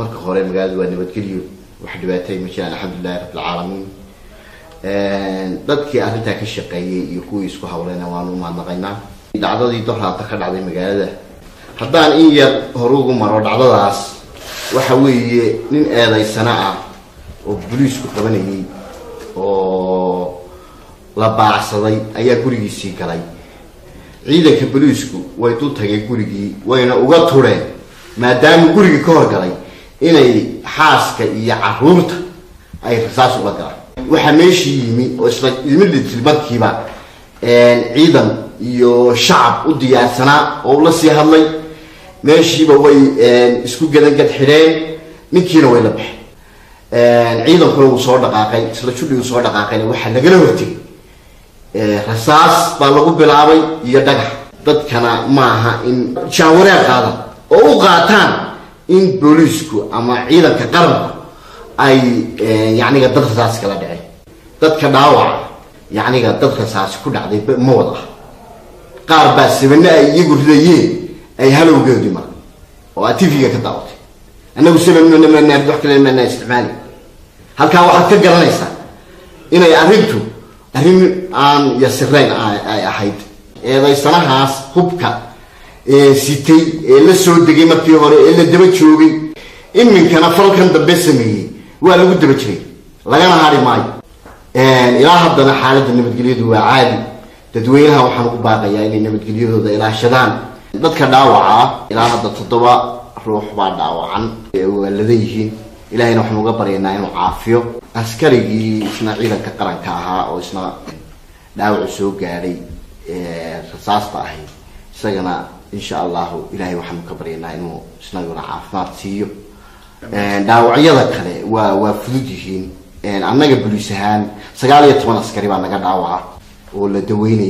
marka hore magaalada waa nabadgelyo wax dhibaatay ma jiraan alxamdulillaah rabbil caalamiin dadkii arinta ka shaqeeyay iyo kuwii isku hawleena waanu maadnaqaynaa dhacdadii doorada ka dhacday magaalada haddaan in yar hor ugu maro dhacdadaas waxa weeye nin eedaysana ah oo booliisku qabanayay oo la baacsaday ayaa gurigiisii galay ciidanka booliisku way u tagay gurigii wayna uga tureen maadaama gurigii ka horgalay inay xaaska iyo caruurta ay rasaas uga galaan waxa meeshii yimi oo isla ilmidii markiiba ciidan iyo shacab u diyaarsanaa oo la sii hadlay meeshiiba way isku gadangad xireen ninkiina way la baxeen ciidankuna uu soo dhaqaaqay isla judhigu soo dhaqaaqayna waxa lagala hortay rasaas baa lagu bilaabay iyo dhagax dadkana maaha in jaawareer qaadan oo u qaataan in booliisku ama ciidanka qaranku ay yacniga dad rasaas kala dhacay dadka dhaawaca yacniga dad rasaas ku dhacday ma wada qaar baa sabana ay iyagu ridayeen ay halowgeedu ma oo atifiga ka daawatay anagu sababna ma naad wax kale ma isticmaali halka waxaad ka garanaysaa inay arrin aan yasirayn ay ahayd eedaysanahaas hubka sitay la soo degay markii hore la daba joogay iminkana falkan dambe sameeyay waa lagu daba jiray lagana hari maayo ilaa haddana xaaladda nabadgelyadu waa caadi dadweynaha waxaan ugu baaqayaa inay nabadgelyadooda ilaashadaan dadka dhaawaca ilaa hadda 7 ruux baa dhaawacan waa leeyihiin ilaahayna waxaan uga baryaynaa inuu caafiyo askarigii isna ciidanka qaranka ahaa oo isna dhaawac soo gaaray rasaasta ahayd isagana insha Allah ilaahay waxaan ka baryaynaa inuu isna caafimaad siiyo dhaawacyada kale waa fudud yihiin annaga booliis ahaan 19 askari baa naga dhaawaca oo la daweynay